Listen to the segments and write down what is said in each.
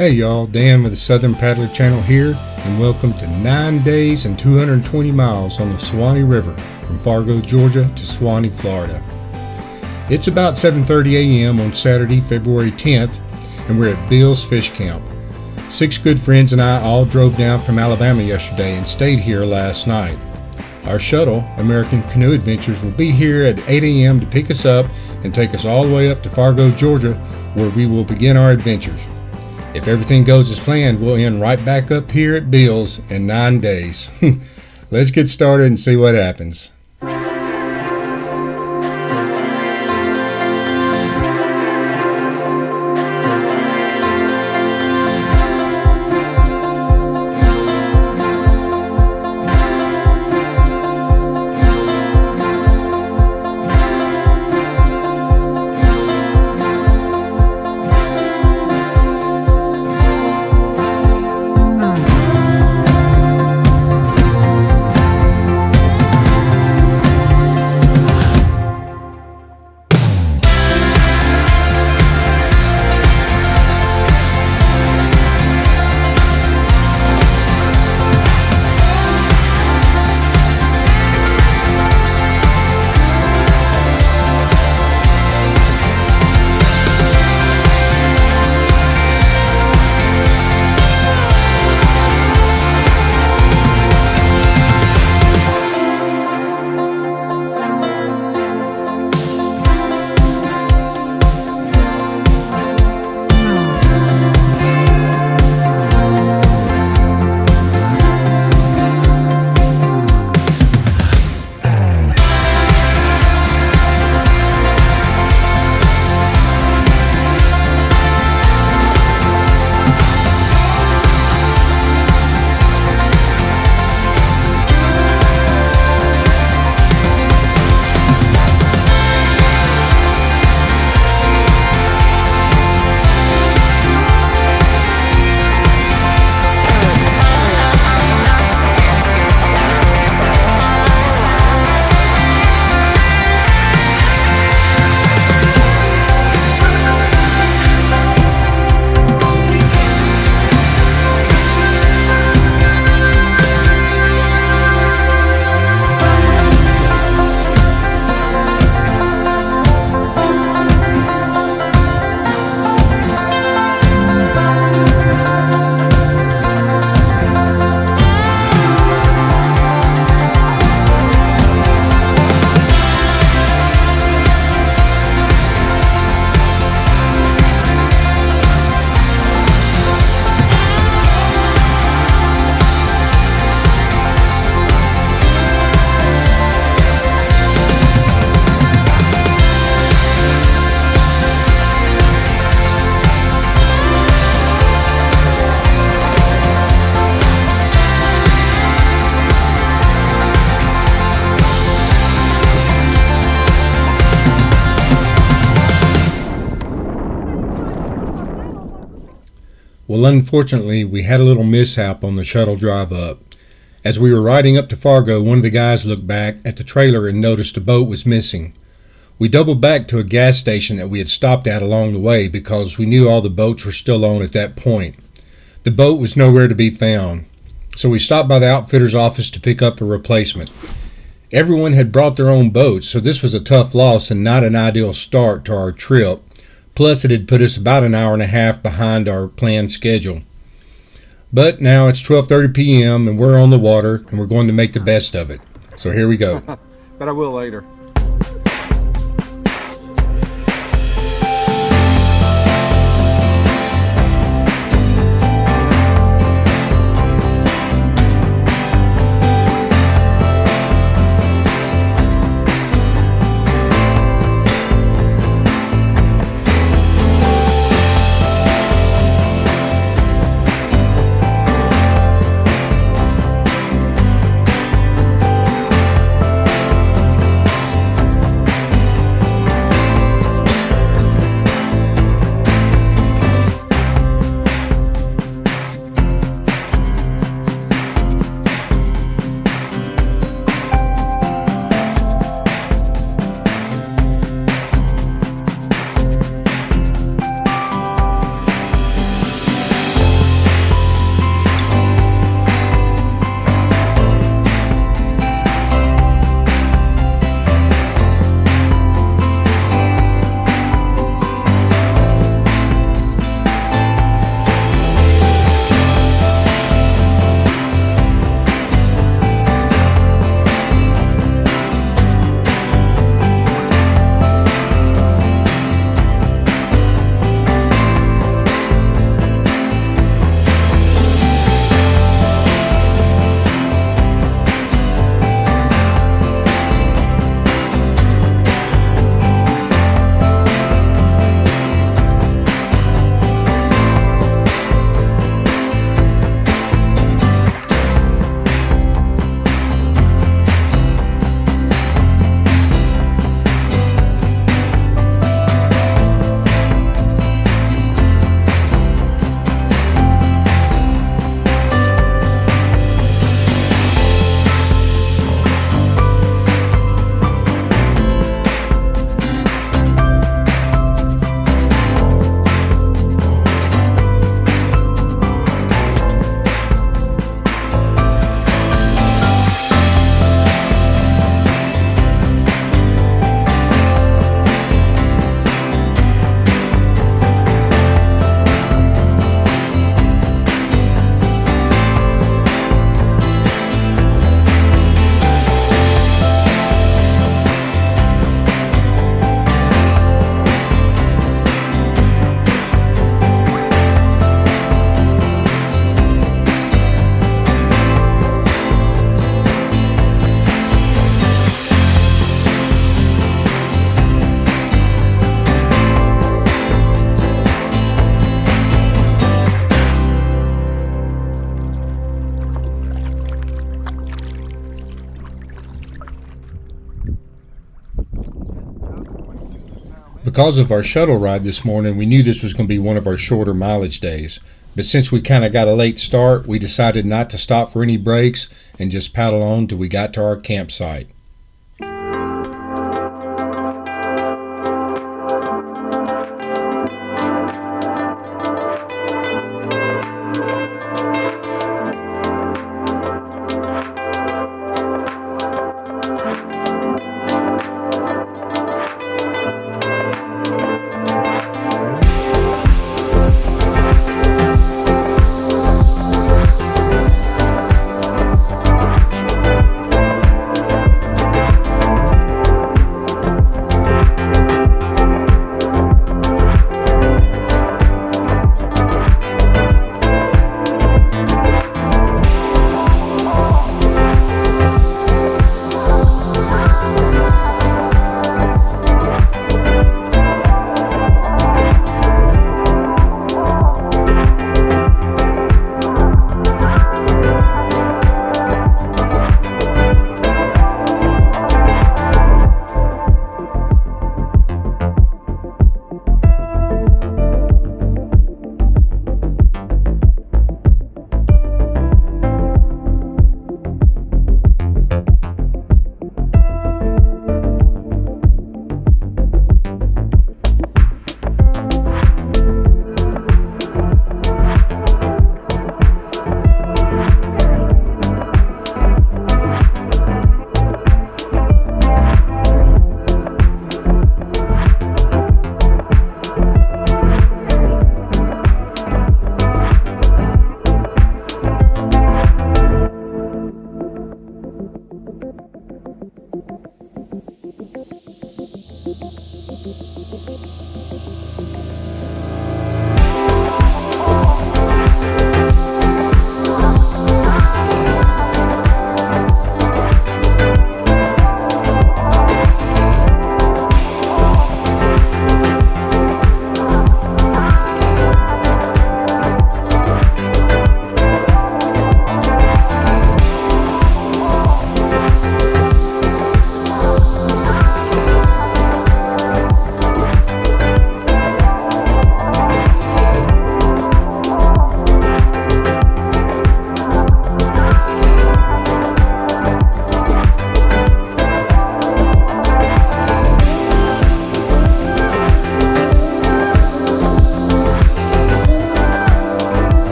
Hey y'all, Dan with the Southern Paddler Channel here, and welcome to 9 days and 220 miles on the Suwannee River from Fargo, Georgia to Suwannee, Florida. It's about 7:30 a.m. on Saturday, February 10th, and we're at Bill's Fish Camp. 6 good friends and I all drove down from Alabama yesterday and stayed here last night. Our shuttle, American Canoe Adventures, will be here at 8 a.m. to pick us up and take us all the way up to Fargo, Georgia, where we will begin our adventures. If everything goes as planned, we'll end right back up here at Bill's in 9 days. Let's get started and see what happens. Well, unfortunately, we had a little mishap on the shuttle drive up. As we were riding up to Fargo, one of the guys looked back at the trailer and noticed a boat was missing. We doubled back to a gas station that we had stopped at along the way because we knew all the boats were still on at that point. The boat was nowhere to be found, so we stopped by the outfitter's office to pick up a replacement. Everyone had brought their own boats, so this was a tough loss and not an ideal start to our trip. Plus, it had put us about an hour and a half behind our planned schedule. But now it's 12:30 p.m. and we're on the water and we're going to make the best of it. So here we go. But I will later. Because of our shuttle ride this morning, we knew this was going to be one of our shorter mileage days. But since we kind of got a late start, we decided not to stop for any breaks and just paddle on till we got to our campsite.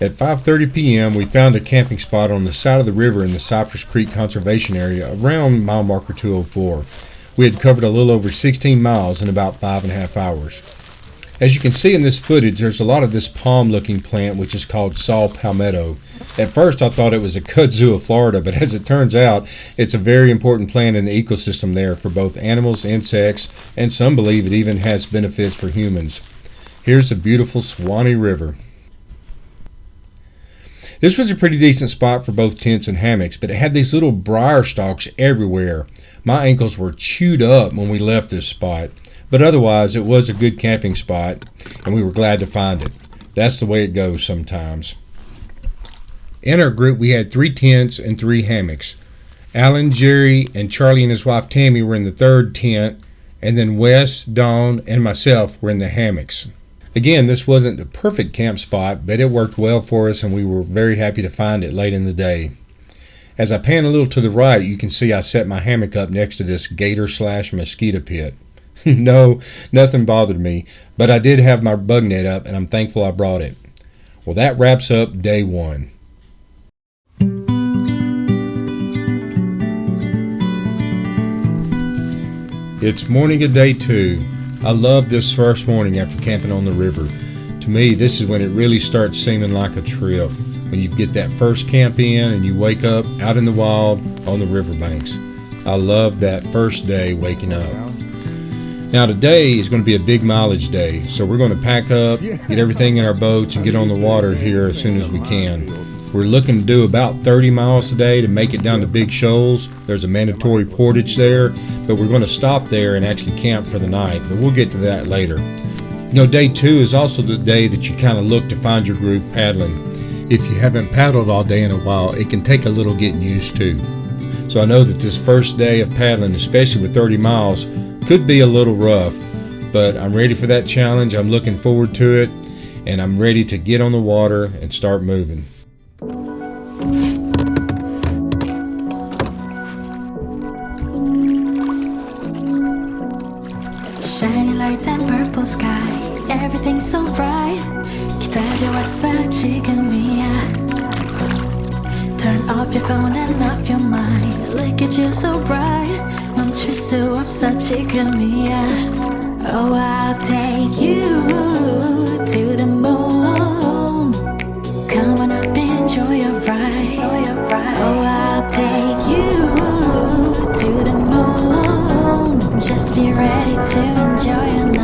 At 5:30 p.m., we found a camping spot on the side of the river in the Cypress Creek Conservation Area around mile marker 204. We had covered a little over 16 miles in about 5.5 hours. As you can see in this footage, there's a lot of this palm-looking plant which is called saw palmetto. At first I thought it was a kudzu of Florida, but as it turns out, it's a very important plant in the ecosystem there for both animals, insects, and some believe it even has benefits for humans. Here's the beautiful Suwannee River. This was a pretty decent spot for both tents and hammocks, but it had these little briar stalks everywhere. My ankles were chewed up when we left this spot, but otherwise it was a good camping spot, and we were glad to find it. That's the way it goes sometimes. In our group, we had 3 tents and 3 hammocks. Alan, Jerry, and Charlie and his wife Tammy were in the 3rd tent, and then Wes, Dawn, and myself were in the hammocks. Again, this wasn't the perfect camp spot, but it worked well for us, and we were very happy to find it late in the day. As I pan a little to the right, you can see I set my hammock up next to this gator/mosquito pit. No, nothing bothered me, but I did have my bug net up, and I'm thankful I brought it. Well, that wraps up day one. It's morning of day two. I love this first morning after camping on the river. To me, this is when it really starts seeming like a trip, when you get that first camp in and you wake up out in the wild on the riverbanks. I love that first day waking up. Now today is going to be a big mileage day, so we're going to pack up, get everything in our boats, and get on the water here as soon as we can. We're looking to do about 30 miles today to make it down to Big Shoals. There's a mandatory portage there, but we're going to stop there and actually camp for the night, but we'll get to that later. You know, day two is also the day that you kind of look to find your groove paddling. If you haven't paddled all day in a while, it can take a little getting used to. So I know that this first day of paddling, especially with 30 miles, could be a little rough, but I'm ready for that challenge. I'm looking forward to it, and I'm ready to get on the water and start moving. Shiny lights and purple sky, everything's so bright. 기다려왔어 지금이야. Turn off your phone and off your mind. Look at you so bright. 멈출 수 없어 지금이야. Oh, I'll take you to the moon. Come on up, enjoy your ride. Oh, I'll take you to the moon. Just be ready to enjoy your night.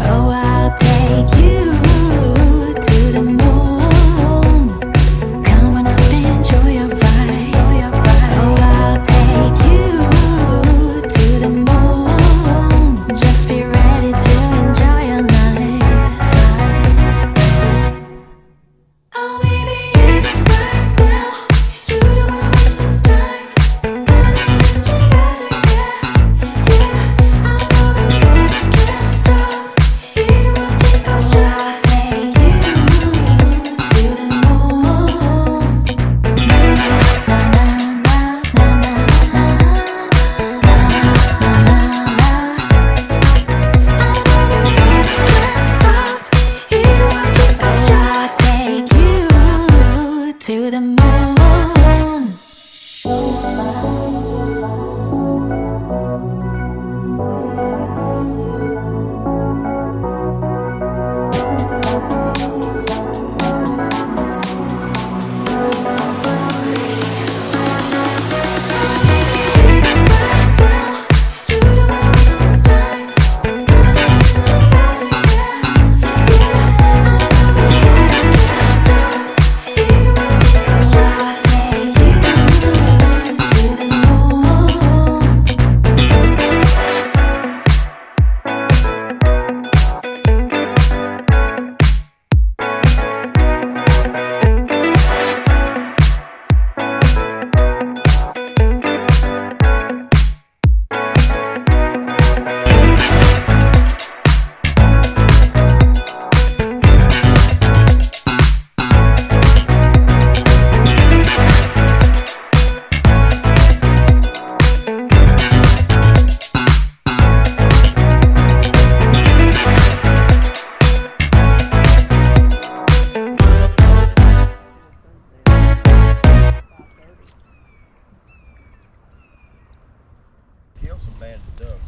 Oh, I'll take you to the moon. Come on up, enjoy your ride. Oh, I'll take you to the moon. Just be ready to enjoy your night. Oh, baby, it's right now. You don't wanna waste this time. Yeah, I'm over it, can't stop. You don't want to go.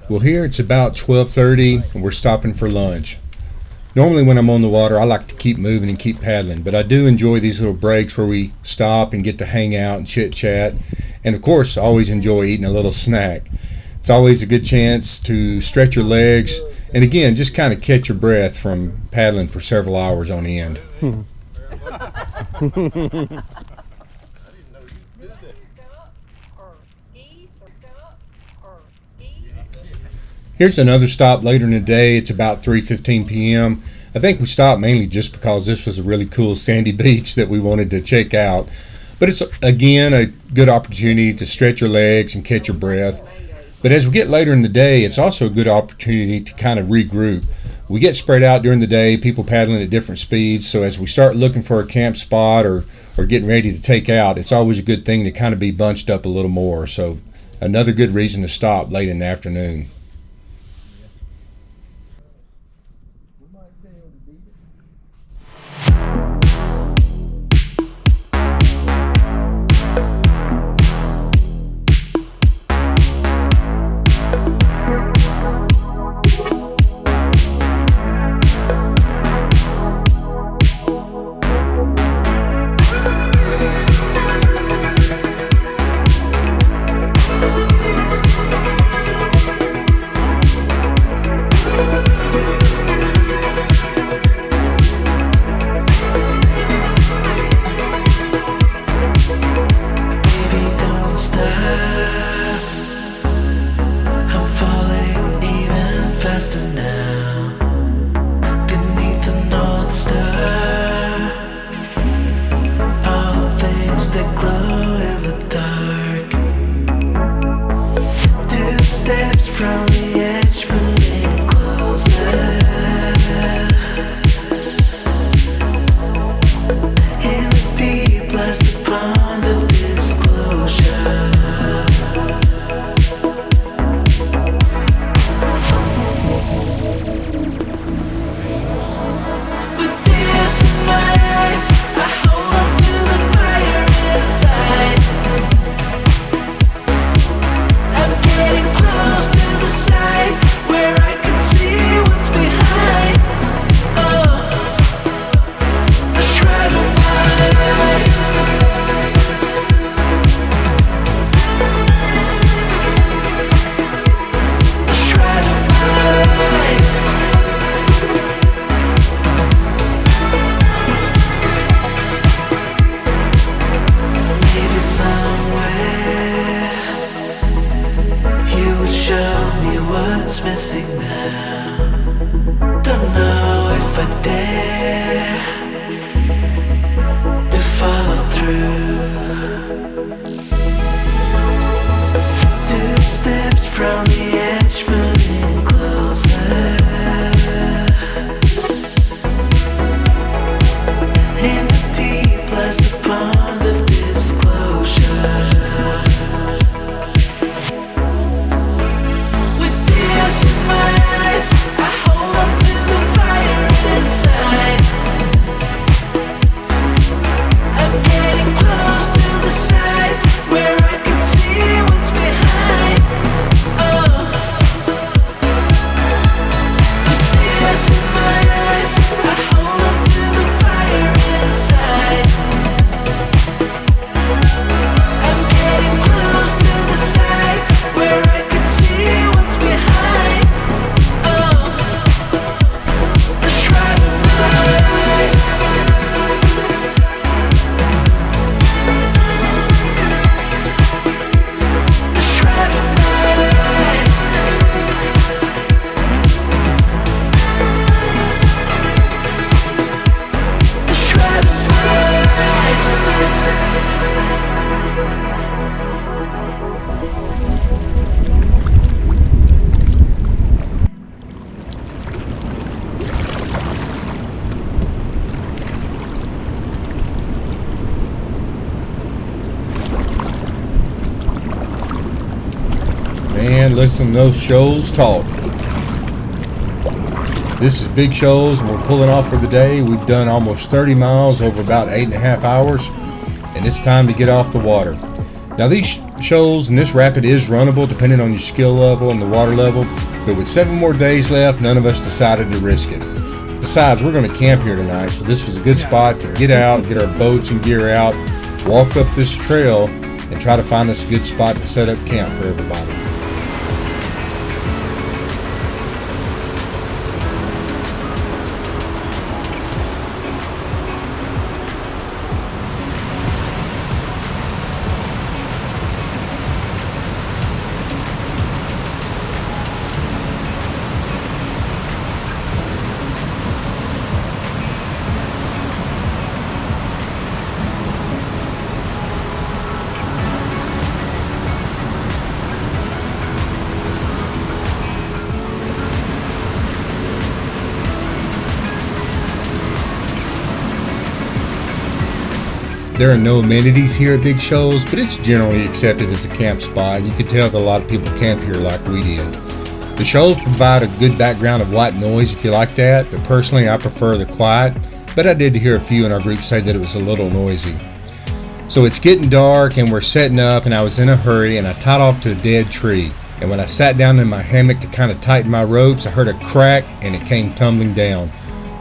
Well, here it's about 12:30 and we're stopping for lunch. Normally when I'm on the water, I like to keep moving and keep paddling, but I do enjoy these little breaks where we stop and get to hang out and chit chat. And of course, I always enjoy eating a little snack. It's always a good chance to stretch your legs and again, just kind of catch your breath from paddling for several hours on end. Here's another stop later in the day. It's about 3:15 p.m. I think we stopped mainly just because this was a really cool sandy beach that we wanted to check out. But it's, again, a good opportunity to stretch your legs and catch your breath. But as we get later in the day, it's also a good opportunity to kind of regroup. We get spread out during the day, people paddling at different speeds, so as we start looking for a camp spot or getting ready to take out, it's always a good thing to kind of be bunched up a little more. So another good reason to stop late in the afternoon. Man, listen to those shoals talk. This is Big Shoals and we're pulling off for the day. We've done almost 30 miles over about 8.5 hours and it's time to get off the water. Now these shoals, and this rapid is runnable depending on your skill level and the water level, but with 7 more days left, none of us decided to risk it. Besides, we're going to camp here tonight, so this was a good spot to get out, get our boats and gear out, walk up this trail, and try to find us a good spot to set up camp for everybody. There are no amenities here at Big Shoals, but it's generally accepted as a camp spot. You can tell that a lot of people camp here like we did. The shoals provide a good background of white noise if you like that, but personally I prefer the quiet, but I did hear a few in our group say that it was a little noisy. So it's getting dark and we're setting up, and I was in a hurry and I tied off to a dead tree. And when I sat down in my hammock to kind of tighten my ropes, I heard a crack and it came tumbling down.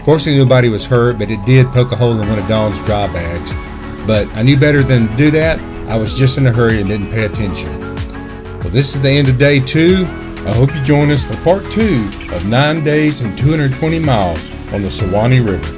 Fortunately nobody was hurt, but it did poke a hole in one of Dawn's dry bags. But I knew better than to do that. I was just in a hurry and didn't pay attention. Well, this is the end of day 2. I hope you join us for part 2 of 9 days and 220 miles on the Suwannee River.